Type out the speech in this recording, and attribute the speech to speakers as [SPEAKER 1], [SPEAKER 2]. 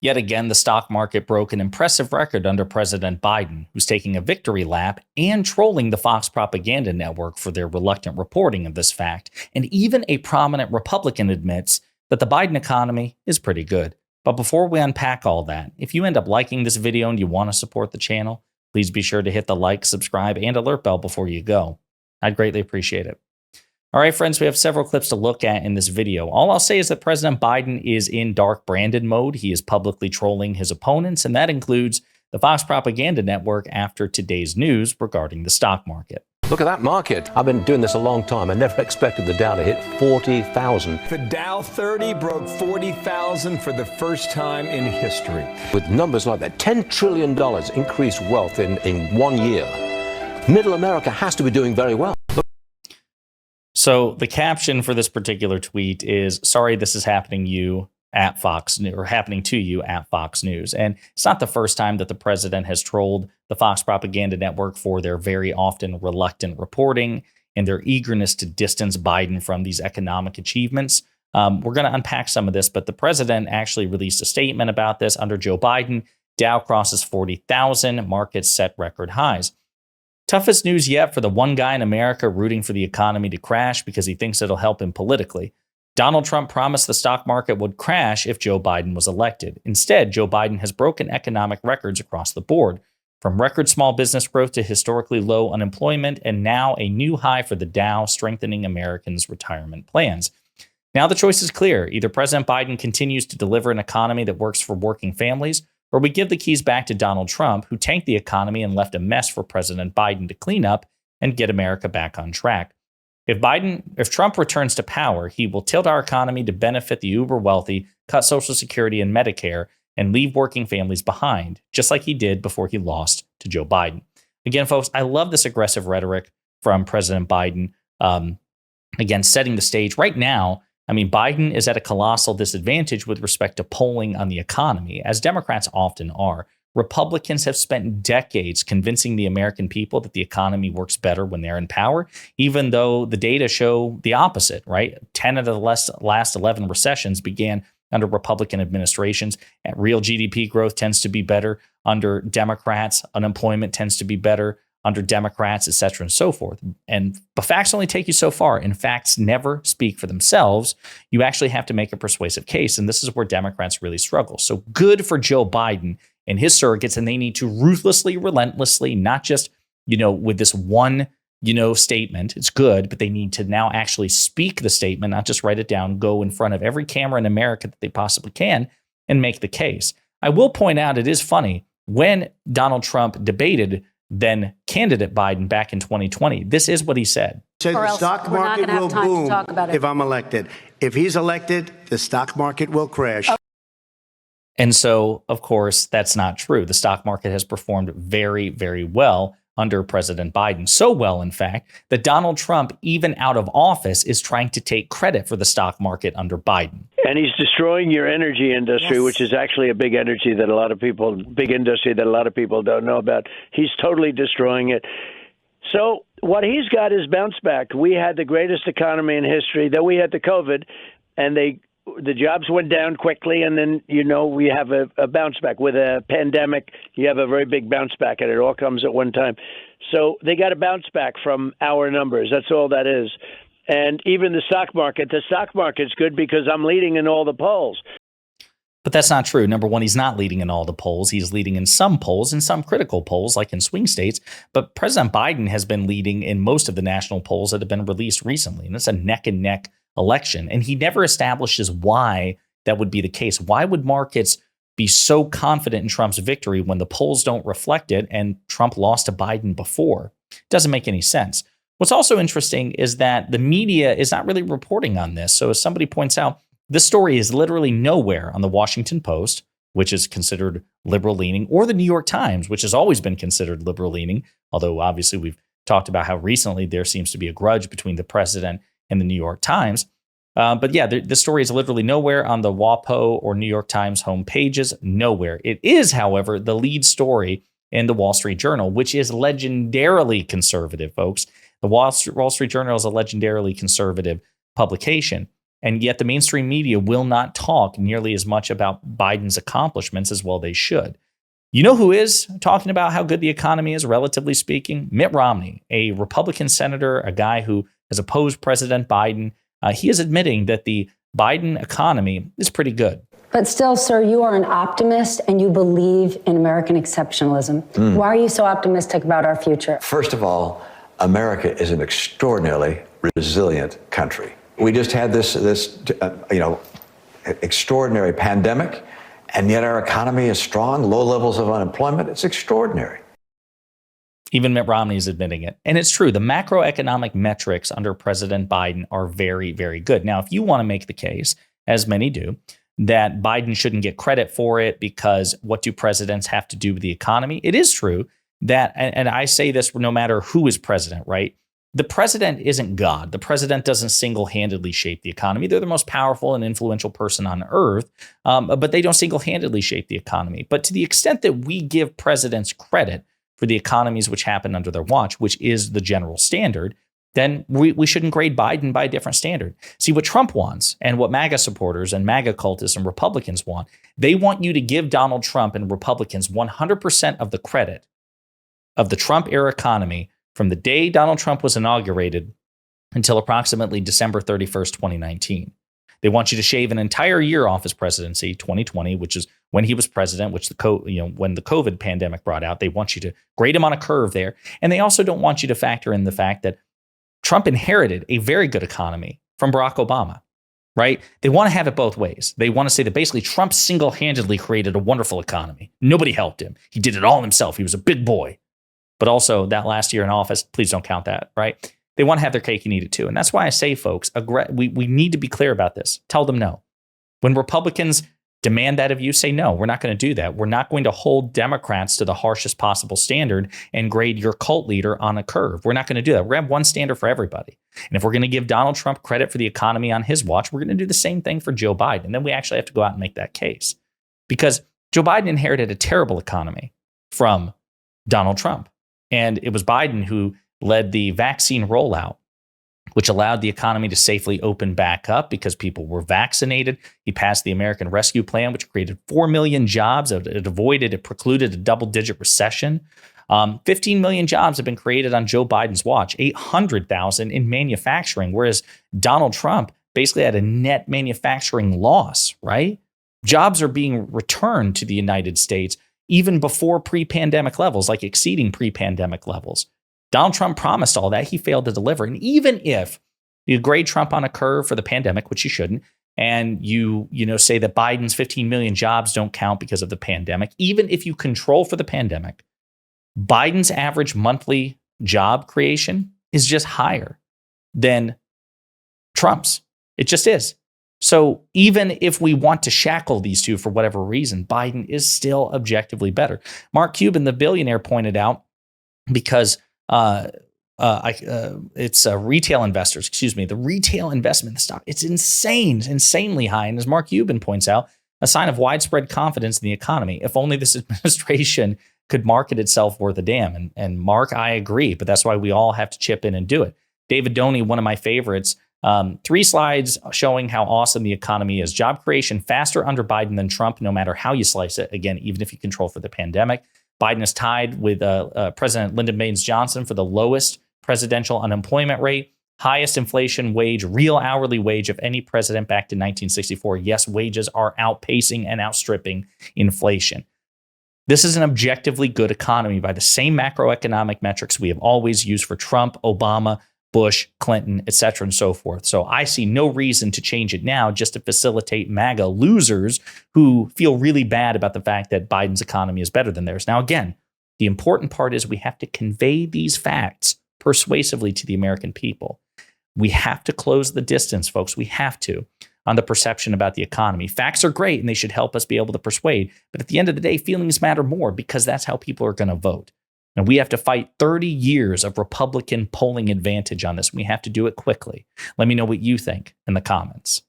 [SPEAKER 1] Yet again, the stock market broke an impressive record under President Biden, who's taking a victory lap and trolling the Fox propaganda network for their reluctant reporting of this fact. And even a prominent Republican admits that the Biden economy is pretty good. But before we unpack all that, if you end up liking this video and you want to support the channel, please be sure to hit the like, subscribe, and alert bell before you go. I'd greatly appreciate it. All right, friends, we have several clips to look at in this video. All I'll say is that President Biden is in dark Brandon mode. He is publicly trolling his opponents, and that includes the Fox propaganda network after today's news regarding the stock market.
[SPEAKER 2] Look at that market. I've been doing this a long time. I never expected the Dow to hit 40,000.
[SPEAKER 3] The Dow 30 broke 40,000 for the first time in history.
[SPEAKER 2] With numbers like that, $10 trillion increased wealth in 1 year. Middle America has to be doing very well.
[SPEAKER 1] So the caption for this particular tweet is, sorry, this is happening you at Fox News, or happening to you at Fox News. And it's not the first time that the president has trolled the Fox propaganda network for their very often reluctant reporting and their eagerness to distance Biden from these economic achievements. We're going to unpack some of this, but the president actually released a statement about this. Under Joe Biden, Dow crosses 40,000, markets set record highs. Toughest news yet for the one guy in America rooting for the economy to crash because he thinks it'll help him politically. Donald Trump promised the stock market would crash if Joe Biden was elected. Instead, Joe Biden has broken economic records across the board, from record small business growth to historically low unemployment, and now a new high for the Dow, strengthening Americans' retirement plans. Now the choice is clear. Either President Biden continues to deliver an economy that works for working families, or we give the keys back to Donald Trump, who tanked the economy and left a mess for President Biden to clean up and get America back on track. If Trump returns to power, he will tilt our economy to benefit the uber wealthy, cut Social Security and Medicare, and leave working families behind, just like he did before he lost to Joe Biden. Again, folks, I love this aggressive rhetoric from President Biden. Again, setting the stage right now. I mean, Biden is at a colossal disadvantage with respect to polling on the economy, as Democrats often are. Republicans have spent decades convincing the American people that the economy works better when they're in power, even though the data show the opposite, right? 10 of the last 11 recessions began under Republican administrations. And real GDP growth tends to be better under Democrats. Unemployment tends to be better under Democrats, et cetera, and so forth. But facts only take you so far, and facts never speak for themselves. You actually have to make a persuasive case, and this is where Democrats really struggle. So good for Joe Biden and his surrogates, and they need to ruthlessly, relentlessly, not just, with this one, statement. It's good, but they need to now actually speak the statement, not just write it down, go in front of every camera in America that they possibly can and make the case. I will point out, it is funny, when Donald Trump debated then candidate Biden back in 2020. This is what he said.
[SPEAKER 4] So the stock market will boom if I'm elected. If he's elected, the stock market will crash.
[SPEAKER 1] And so, of course, that's not true. The stock market has performed very, very well under President Biden. So well, in fact, that Donald Trump, even out of office, is trying to take credit for the stock market under Biden.
[SPEAKER 5] And he's destroying your energy industry, yes, which is actually a big industry that a lot of people don't know about. He's totally destroying it. So what he's got is bounce back. We had the greatest economy in history. Then we had the COVID, and the jobs went down quickly, and then, we have a bounce back. With a pandemic, you have a very big bounce back, and it all comes at one time. So they got a bounce back from our numbers. That's all that is. And even the stock market's good because I'm leading in all the polls.
[SPEAKER 1] But that's not true. Number one, he's not leading in all the polls. He's leading in some polls, in some critical polls, like in swing states. But President Biden has been leading in most of the national polls that have been released recently. And it's a neck and neck election. And he never establishes why that would be the case. Why would markets be so confident in Trump's victory when the polls don't reflect it and Trump lost to Biden before? It doesn't make any sense. What's also interesting is that the media is not really reporting on this. So as somebody points out, this story is literally nowhere on the Washington Post, which is considered liberal-leaning, or the New York Times, which has always been considered liberal-leaning, although obviously we've talked about how recently there seems to be a grudge between the president and the New York Times. But yeah, the story is literally nowhere on the WAPO or New York Times home pages, nowhere. It is, however, the lead story in the Wall Street Journal, which is legendarily conservative, folks. The Wall Street Journal is a legendarily conservative publication. And yet the mainstream media will not talk nearly as much about Biden's accomplishments as well they should. You know who is talking about how good the economy is, relatively speaking? Mitt Romney, a Republican senator, a guy who has opposed President Biden. He is admitting that the Biden economy is pretty good.
[SPEAKER 6] But still, sir, you are an optimist and you believe in American exceptionalism. Why are you so optimistic about our future?
[SPEAKER 7] First of all, America is an extraordinarily resilient country. We just had this extraordinary pandemic, and yet our economy is strong, low levels of unemployment. It's extraordinary.
[SPEAKER 1] Even Mitt Romney is admitting it. And it's true. The macroeconomic metrics under President Biden are very, very good. Now, if you want to make the case, as many do, that Biden shouldn't get credit for it because what do presidents have to do with the economy? It is true that, and I say this no matter who is president, right? The president isn't God. The president doesn't single-handedly shape the economy. They're the most powerful and influential person on earth, but they don't single-handedly shape the economy. But to the extent that we give presidents credit for the economies which happen under their watch, which is the general standard, then we shouldn't grade Biden by a different standard. See, what Trump wants and what MAGA supporters and MAGA cultists and Republicans want, they want you to give Donald Trump and Republicans 100% of the credit of the Trump-era economy from the day Donald Trump was inaugurated until approximately December 31st, 2019. They want you to shave an entire year off his presidency, 2020, which is when he was president, which when the COVID pandemic brought out. They want you to grade him on a curve there. And they also don't want you to factor in the fact that Trump inherited a very good economy from Barack Obama, right? They want to have it both ways. They want to say that basically Trump single-handedly created a wonderful economy. Nobody helped him. He did it all himself. He was a big boy. But also that last year in office, please don't count that, right? They want to have their cake and eat it too. And that's why I say, folks, we need to be clear about this. Tell them no. When Republicans demand that of you, say no, we're not going to do that. We're not going to hold Democrats to the harshest possible standard and grade your cult leader on a curve. We're not going to do that. We're going to have one standard for everybody. And if we're going to give Donald Trump credit for the economy on his watch, we're going to do the same thing for Joe Biden. And then we actually have to go out and make that case. Because Joe Biden inherited a terrible economy from Donald Trump. And it was Biden who led the vaccine rollout, which allowed the economy to safely open back up because people were vaccinated. He passed the American Rescue Plan, which created 4 million jobs. It precluded a double-digit recession. 15 million jobs have been created on Joe Biden's watch, 800,000 in manufacturing, whereas Donald Trump basically had a net manufacturing loss, right? Jobs are being returned to the United States even before pre-pandemic levels, like exceeding pre-pandemic levels. Donald Trump promised all that. He failed to deliver. And even if you grade Trump on a curve for the pandemic, which you shouldn't, and you say that Biden's 15 million jobs don't count because of the pandemic, even if you control for the pandemic, Biden's average monthly job creation is just higher than Trump's. It just is. So even if we want to shackle these two for whatever reason, Biden is still objectively better. Mark Cuban, the billionaire, pointed out because it's retail investors, the retail investment in the stock, it's insanely high. And as Mark Cuban points out, a sign of widespread confidence in the economy. If only this administration could market itself worth a damn. And Mark, I agree, but that's why we all have to chip in and do it. David Doney, one of my favorites, 3 slides showing how awesome the economy is. Job creation faster under Biden than Trump, no matter how you slice it. Again, even if you control for the pandemic. Biden is tied with President Lyndon Baines Johnson for the lowest presidential unemployment rate, highest inflation wage, real hourly wage of any president back to 1964. Yes, wages are outpacing and outstripping inflation. This is an objectively good economy by the same macroeconomic metrics we have always used for Trump, Obama, Bush, Clinton, et cetera, and so forth. So I see no reason to change it now just to facilitate MAGA losers who feel really bad about the fact that Biden's economy is better than theirs. Now, again, the important part is we have to convey these facts persuasively to the American people. We have to close the distance, folks. We have to, on the perception about the economy. Facts are great and they should help us be able to persuade. But at the end of the day, feelings matter more because that's how people are going to vote. And we have to fight 30 years of Republican polling advantage on this. We have to do it quickly. Let me know what you think in the comments.